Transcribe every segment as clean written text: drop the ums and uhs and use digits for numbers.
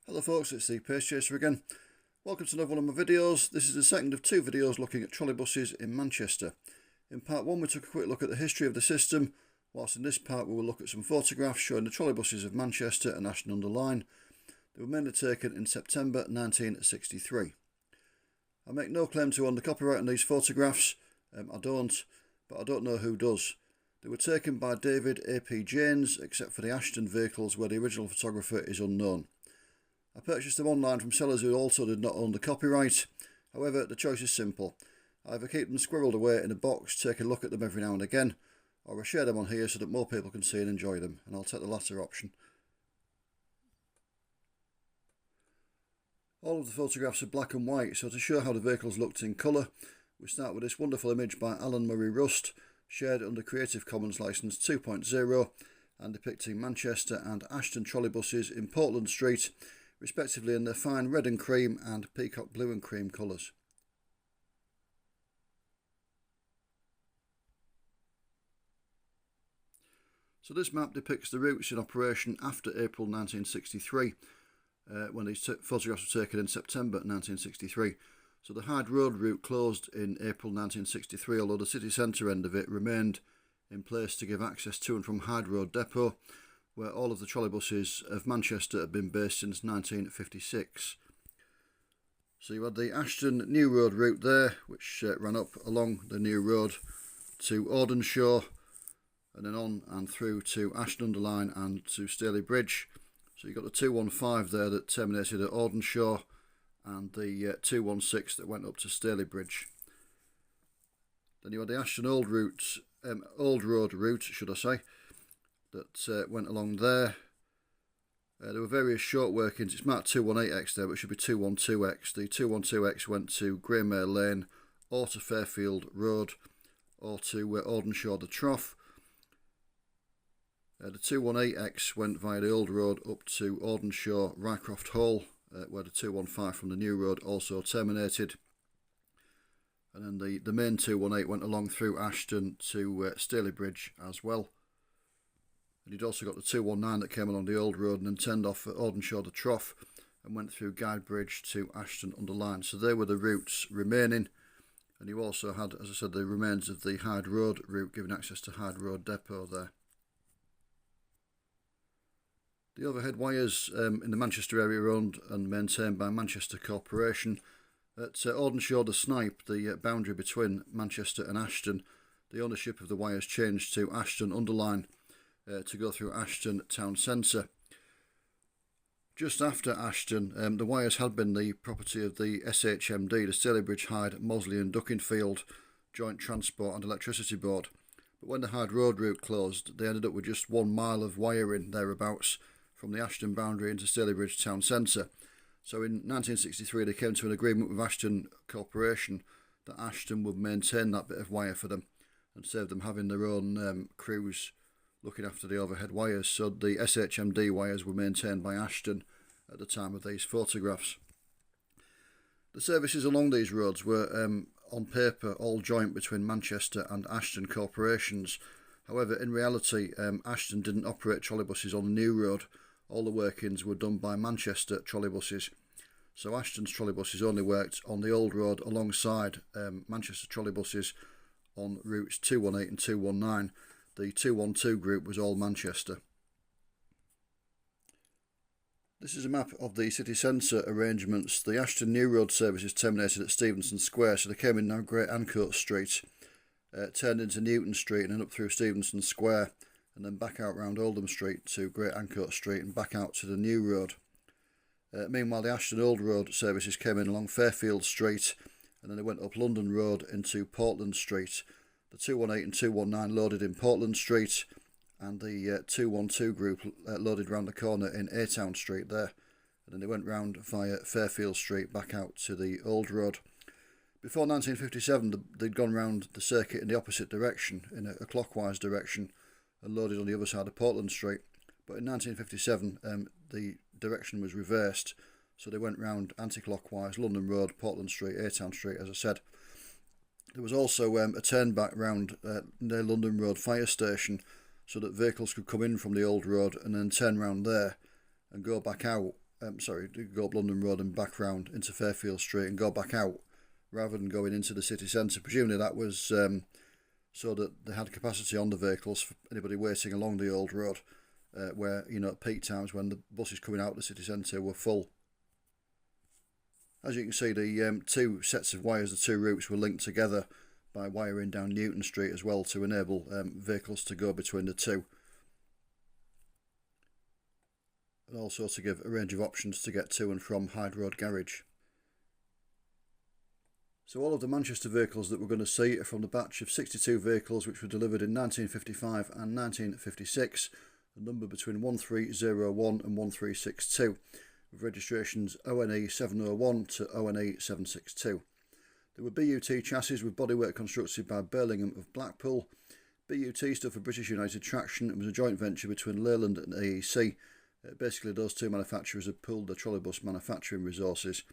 Hello folks, it's the Pace Chaser again. Welcome to another one of my videos. This is the second of two videos looking at trolleybuses in Manchester. In part one we took a quick look at the history of the system, whilst in this part we will look at some photographs showing the trolleybuses of Manchester and Ashton under Line. They were mainly taken in September 1963. I make no claim to own the copyright on these photographs, I don't, but I don't know who does. They were taken by David A.P. Janes, except for the Ashton vehicles where the original photographer is unknown. I purchased them online from sellers who also did not own the copyright. However, the choice is simple. I either keep them squirreled away in a box, take a look at them every now and again, or I share them on here so that more people can see and enjoy them, and I'll take the latter option. All of the photographs are black and white, so to show how the vehicles looked in colour, we start with this wonderful image by Alan Murray Rust, shared under Creative Commons Licence 2.0, and depicting Manchester and Ashton trolleybuses in Portland Street, respectively in their fine red and cream and peacock blue and cream colours. So this map depicts the routes in operation after April 1963, when these photographs were taken in September 1963. So the Hyde Road route closed in April 1963, although the city centre end of it remained in place to give access to and from Hyde Road depot, where all of the trolleybuses of Manchester have been based since 1956. So you had the Ashton New Road route there, which ran up along the New Road to Ordenshaw, and then on and through to Ashton under Line and to Staley Bridge. So you got the 215 there that terminated at Ordenshaw, and the 216 that went up to Stalybridge. Then you had the Ashton Old Road route, should I say, that went along there. There were various short workings. It's marked 218X there, but it should be 212X. The 212X went to Greymare Lane, or to Fairfield Road, or to Ordenshaw the Trough. The 218X went via the Old Road up to Ordenshaw Rycroft Hall, where the 215 from the New Road also terminated. And then the main 218 went along through Ashton to Stalybridge as well. And you'd also got the 219 that came along the Old Road and then turned off at Ordenshaw the Trough and went through Guide Bridge to Ashton under Line. So they were the routes remaining. And you also had, as I said, the remains of the Hyde Road route giving access to Hyde Road depot there. The overhead wires in the Manchester area are owned and maintained by Manchester Corporation. At Ordenshaw the Snipe, the boundary between Manchester and Ashton, the ownership of the wires changed to Ashton under Line to go through Ashton Town Centre. Just after Ashton, the wires had been the property of the SHMD, the Stalybridge, Hyde, Mosley and Duckingfield Joint Transport and Electricity Board. But when the Hyde Road route closed, they ended up with just 1 mile of wiring thereabouts from the Ashton boundary into Stalybridge Town Centre. So in 1963 they came to an agreement with Ashton Corporation that Ashton would maintain that bit of wire for them and save them having their own crews looking after the overhead wires. So the SHMD wires were maintained by Ashton at the time of these photographs. The services along these roads were on paper all joint between Manchester and Ashton corporations. However, in reality, Ashton didn't operate trolleybuses on the New Road. All the workings were done by Manchester trolleybuses. So Ashton's trolleybuses only worked on the Old Road alongside Manchester trolleybuses on routes 218 and 219. The 212 group was all Manchester. This is a map of the city centre arrangements. The Ashton New Road services terminated at Stevenson Square, so they came in now Great Ancoats Street, turned into Newton Street and then up through Stevenson Square, and then back out round Oldham Street to Great Ancoats Street and back out to the New Road. Meanwhile, the Ashton Old Road services came in along Fairfield Street, and then they went up London Road into Portland Street. The 218 and 219 loaded in Portland Street, and the 212 group loaded round the corner in A-Town Street there. And then they went round via Fairfield Street back out to the Old Road. Before 1957, they'd gone round the circuit in the opposite direction, in a clockwise direction, and loaded on the other side of Portland Street. But in 1957, the direction was reversed, so they went round anti-clockwise, London Road, Portland Street, A-Town Street, as I said. There was also a turn back round near London Road Fire Station, so that vehicles could come in from the Old Road and then turn round there and go back out go up London Road and back round into Fairfield Street and go back out, rather than going into the city centre. Presumably that was so that they had capacity on the vehicles for anybody waiting along the old road, where, at peak times when the buses coming out of the city centre were full. As you can see, the two sets of wires, the two routes, were linked together by wiring down Newton Street as well to enable vehicles to go between the two, and also to give a range of options to get to and from Hyde Road Garage. So all of the Manchester vehicles that we're going to see are from the batch of 62 vehicles which were delivered in 1955 and 1956, the number between 1301 and 1362, with registrations ONE 701 to ONE 762. There were BUT chassis with bodywork constructed by Birmingham of Blackpool. BUT stood for British United Traction and was a joint venture between Leyland and AEC. Basically, those two manufacturers had pooled their trolleybus manufacturing resources.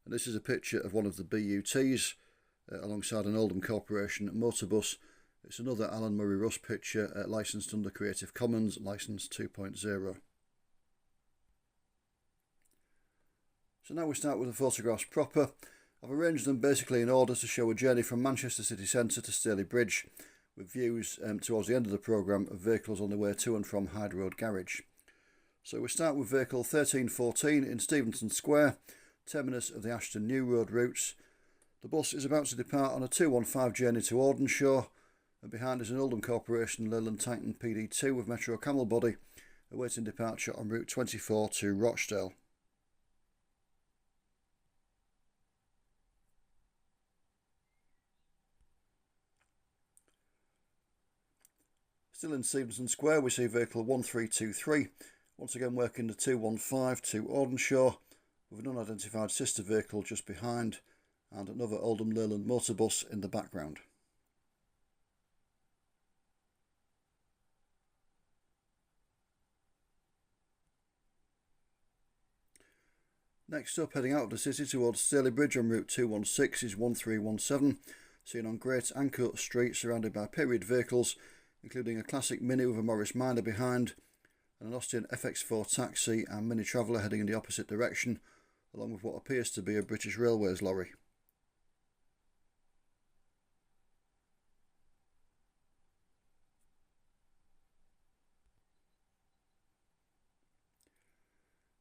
And this is a picture of one of the BUTs alongside an Oldham Corporation motorbus. It's another Alan Murray Russ picture, licensed under Creative Commons, licence 2.0. So now we start with the photographs proper. I've arranged them basically in order to show a journey from Manchester city centre to Stalybridge, with views towards the end of the programme of vehicles on the way to and from Hyde Road Garage. So we start with vehicle 1314 in Stevenson Square, terminus of the Ashton New Road routes. The bus is about to depart on a 215 journey to Audenshaw, and behind is an Oldham Corporation Leyland Titan PD2 with Metro Camel body, awaiting departure on route 24 to Rochdale. Still in Stevenson Square, we see vehicle 1323, once again working the 215 to Audenshaw, with an unidentified sister vehicle just behind, and another Oldham Leyland motorbus in the background. Next up, heading out of the city towards Stalybridge on route 216 is 1317, seen on Great Ancoat Street, surrounded by period vehicles, including a classic Mini with a Morris Minor behind, and an Austin FX4 taxi and Mini Traveller heading in the opposite direction, along with what appears to be a British Railways lorry.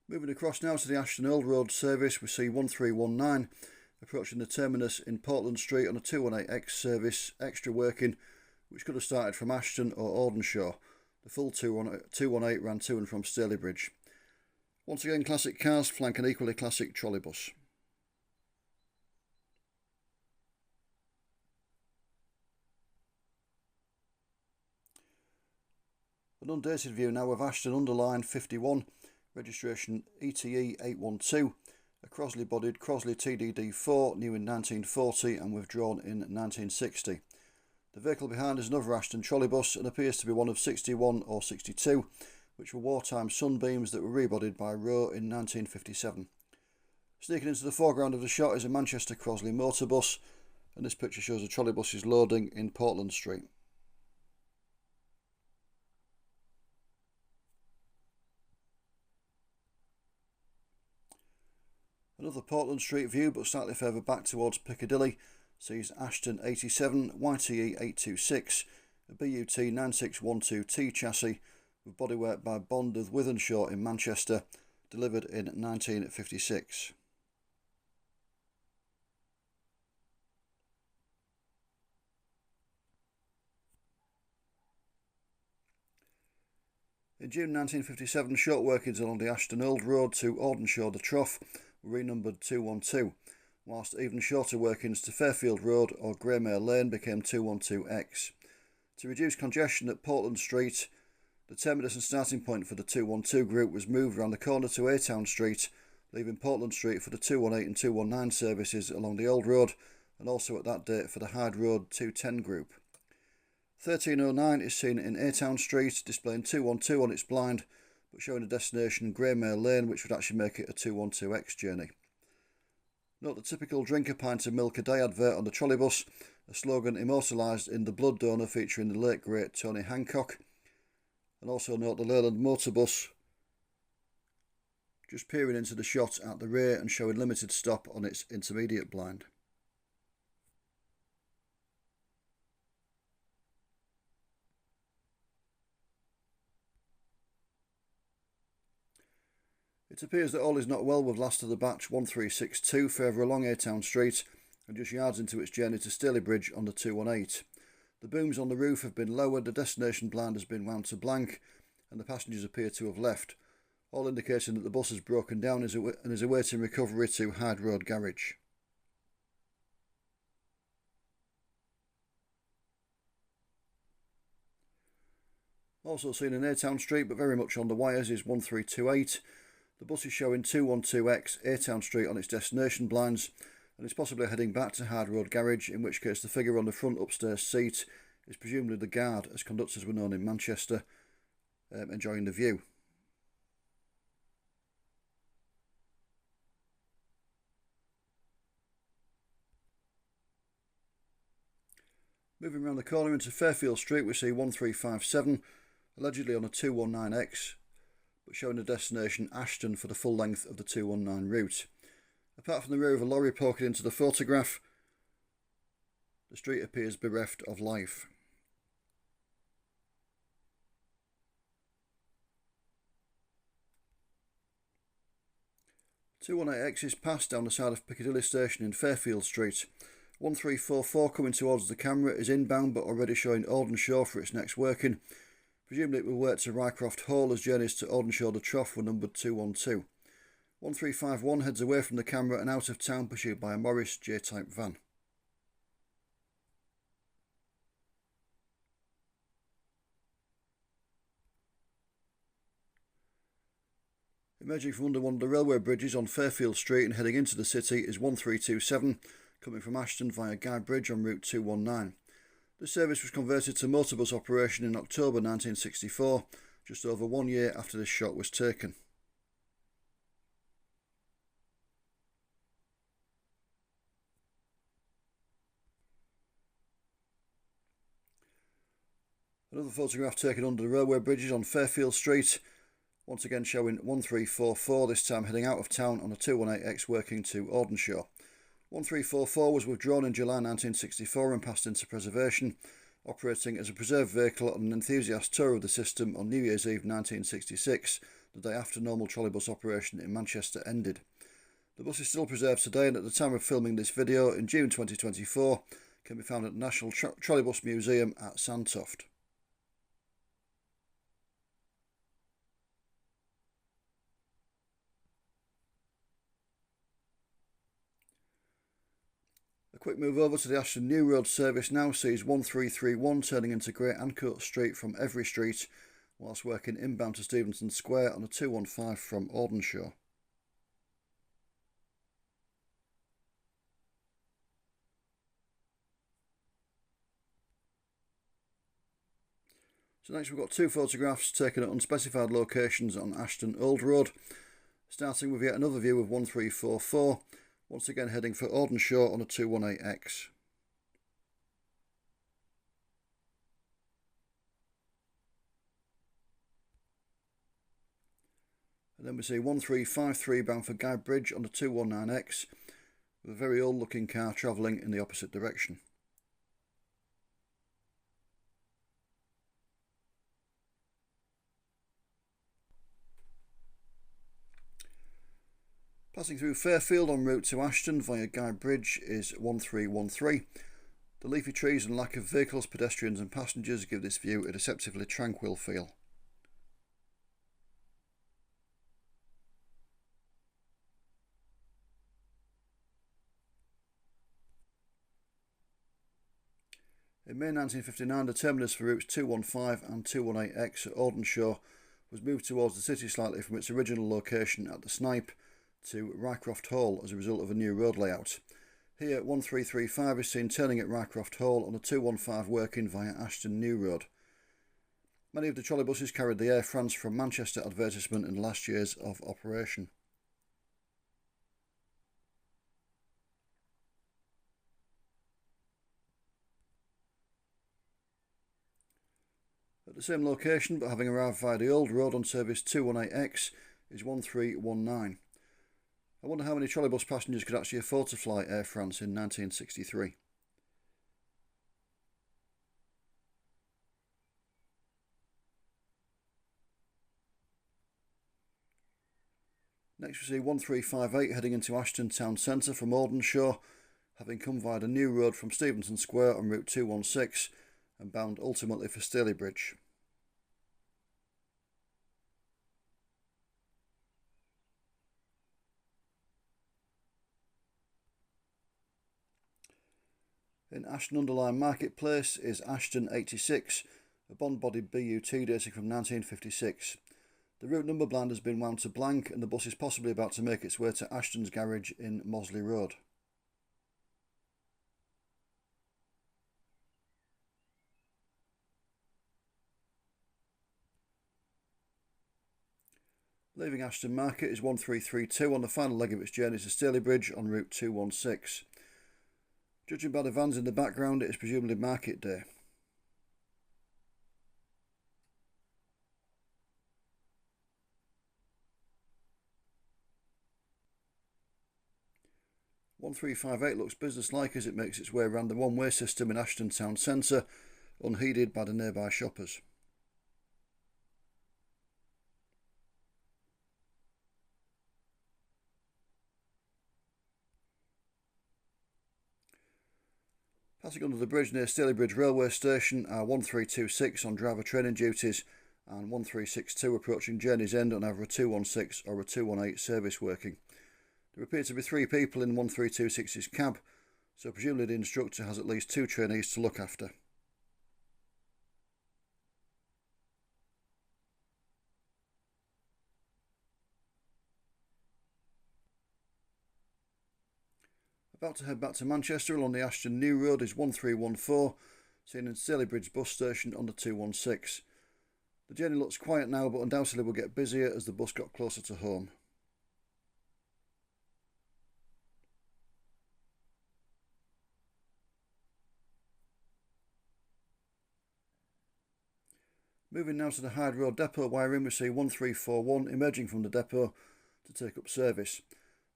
Moving across now to the Ashton Old Road service, we see 1319 approaching the terminus in Portland Street on a 218X service, extra working, which could have started from Ashton or Audenshaw. The full 218 ran to and from Stalybridge. Once again, classic cars flank an equally classic trolleybus. An undated view now of Ashton Underline 51, registration ETE 812, a Crosley-bodied Crosley TDD4, new in 1940 and withdrawn in 1960. The vehicle behind is another Ashton trolleybus and appears to be one of 61 or 62, which were wartime sunbeams that were rebodied by Rowe in 1957. Sneaking into the foreground of the shot is a Manchester Crosley motorbus, and this picture shows the trolleybus is loading in Portland Street. Another Portland Street view, but slightly further back towards Piccadilly, sees Ashton 87 YTE 826, a BUT 9612T chassis with bodywork by Bond of Wythenshawe in Manchester, delivered in 1956. In June 1957, short workings along the Ashton Old Road to Audenshaw the Trough were renumbered 212, whilst even shorter workings to Fairfield Road or Greymere Lane became 212X. To reduce congestion at Portland Street, the terminus and starting point for the 212 group was moved around the corner to A-Town Street, leaving Portland Street for the 218 and 219 services along the Old Road, and also at that date for the Hyde Road 210 group. 1309 is seen in A-Town Street, displaying 212 on its blind, but showing a destination Greymere Lane, which would actually make it a 212X journey. Note the typical drink a pint of milk a day advert on the trolleybus, a slogan immortalised in The Blood Donor featuring the late great Tony Hancock. And also note the Leyland motorbus just peering into the shot at the rear and showing limited stop on its intermediate blind. It appears that all is not well with last of the batch 1362 further along A Town Street and just yards into its journey to Stalybridge on the 218. The booms on the roof have been lowered, the destination blind has been wound to blank and the passengers appear to have left, all indicating that the bus has broken down and is awaiting recovery to Hyde Road garage. Also seen in A Town Street but very much on the wires is 1328. The bus is showing 212X A Town Street on its destination blinds and is possibly heading back to Hyde Road garage, in which case the figure on the front upstairs seat is presumably the guard, as conductors were known in Manchester, enjoying the view. Moving around the corner into Fairfield Street, we see 1357, allegedly on a 219X, but showing a destination Ashton for the full length of the 219 route. Apart from the rear of a lorry poking into the photograph, the street appears bereft of life. The 218X is passed down the side of Piccadilly Station in Fairfield Street. 1344 coming towards the camera is inbound but already showing Aldenshaw for its next working. Presumably it will work to Rycroft Hall as journeys to Aldenshaw the Trough were numbered 212. 1351 heads away from the camera and out of town, pursued by a Morris J-type van. Emerging from under one of the railway bridges on Fairfield Street and heading into the city is 1327, coming from Ashton via Hyde Bridge on route 219. The service was converted to motorbus operation in October 1964, just over 1 year after this shot was taken. Another photograph taken under the railway bridges on Fairfield Street, once again showing 1344, this time heading out of town on a 218X working to Aldenshaw. 1344 was withdrawn in July 1964 and passed into preservation, operating as a preserved vehicle on an enthusiast tour of the system on New Year's Eve 1966, the day after normal trolleybus operation in Manchester ended. The bus is still preserved today and at the time of filming this video in June 2024 can be found at the National Trolleybus Museum at Sandtoft. A quick move over to the Ashton New Road service now sees 1331 turning into Great Ancoat Street from Every Street, whilst working inbound to Stevenson Square on a 215 from Aldenshaw. So next we've got two photographs taken at unspecified locations on Ashton Old Road, starting with yet another view of 1344, once again heading for Aldenshaw on a 218X. And then we see 1353 bound for Hyde Bridge on the 219X, with a very old looking car travelling in the opposite direction. Passing through Fairfield en route to Ashton via Hyde Bridge is 1313. The leafy trees and lack of vehicles, pedestrians and passengers give this view a deceptively tranquil feel. In May 1959, the terminus for routes 215 and 218X at Aldenshaw was moved towards the city slightly from its original location at the Snipe to Rycroft Hall as a result of a new road layout. Here 1335 is seen turning at Rycroft Hall on a 215 working via Ashton New Road. Many of the trolleybuses carried the Air France from Manchester advertisement in the last years of operation. At the same location but having arrived via the old road on service 218X is 1319. I wonder how many trolleybus passengers could actually afford to fly Air France in 1963. Next we see 1358 heading into Ashton town centre from Aldershot, having come via the new road from Stevenson Square on route 216 and bound ultimately for Stalybridge. In Ashton-under-Lyne Marketplace is Ashton 86, a bond-bodied BUT dating from 1956. The route number blind has been wound to blank and the bus is possibly about to make its way to Ashton's garage in Mosley Road. Leaving Ashton Market is 1332 on the final leg of its journey to Stalybridge on route 216. Judging by the vans in the background, it is presumably market day. (1358) looks businesslike as it makes its way around the one-way system in Ashton town centre, unheeded by the nearby shoppers. Passing under the bridge near Stalybridge railway station are 1326 on driver training duties and 1362 approaching journey's end on either a 216 or a 218 service working. There appear to be 3 people in 1326's cab, so presumably the instructor has at least 2 trainees to look after. About to head back to Manchester along the Ashton New Road is 1314, seen in Stalybridge bus station on the 216. The journey looks quiet now, but undoubtedly will get busier as the bus got closer to home. Moving now to the Hyde Road depot wherein we see 1341 emerging from the depot to take up service.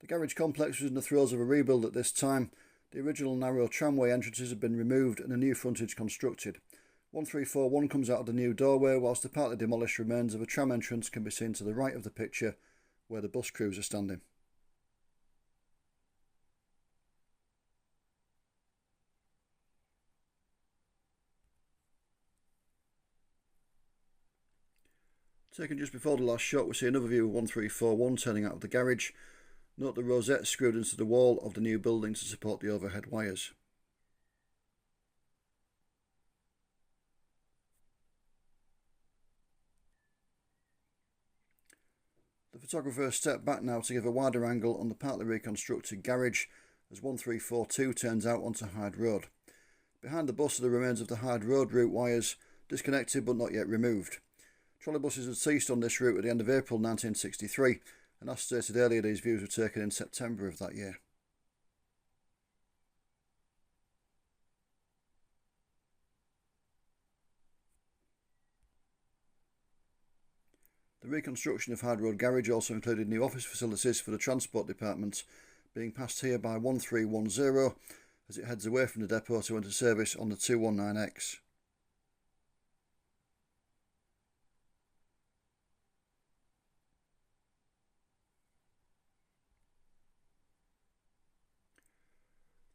The garage complex was in the throes of a rebuild at this time. The original narrow tramway entrances have been removed and a new frontage constructed. 1341 comes out of the new doorway, whilst the partly demolished remains of a tram entrance can be seen to the right of the picture where the bus crews are standing. Taken just before the last shot, we see another view of 1341 turning out of the garage. Note the rosette screwed into the wall of the new building to support the overhead wires. The photographer stepped back now to give a wider angle on the partly reconstructed garage as 1342 turns out onto Hyde Road. Behind the bus are the remains of the Hyde Road route wires, disconnected but not yet removed. Trolleybuses had ceased on this route at the end of April 1963, and as stated earlier, these views were taken in September of that year. The reconstruction of Hyde Road Garage also included new office facilities for the Transport Department, being passed here by 1310 as it heads away from the depot to enter service on the 219X.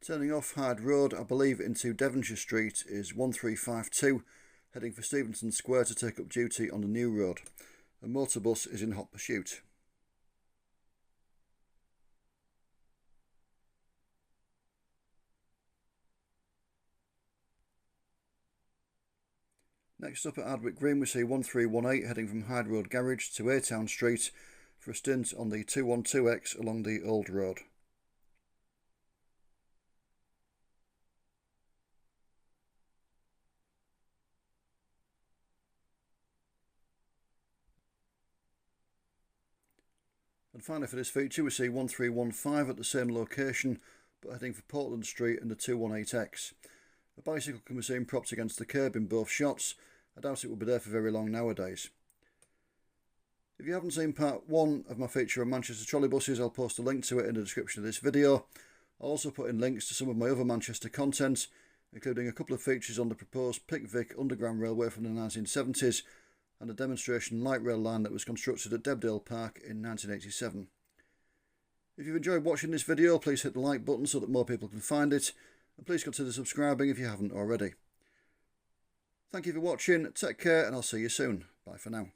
Turning off Hyde Road, I believe, into Devonshire Street is 1352, heading for Stevenson Square to take up duty on the new road. A motor bus is in hot pursuit. Next up at Ardwick Green we see 1318 heading from Hyde Road Garage to A Town Street for a stint on the 212X along the Old Road. And finally for this feature we see 1315 at the same location but heading for Portland Street and the 218X. A bicycle can be seen propped against the curb in both shots. I doubt it will be there for very long nowadays. If you haven't seen part 1 of my feature on Manchester trolleybuses, I'll post a link to it in the description of this video. I'll also put in links to some of my other Manchester content, including a couple of features on the proposed Pickwick Underground Railway from the 1970s and a demonstration light rail line that was constructed at Debdale Park in 1987. If you've enjoyed watching this video, please hit the like button so that more people can find it, and please consider subscribing if you haven't already. Thank you for watching, take care, and I'll see you soon. Bye for now.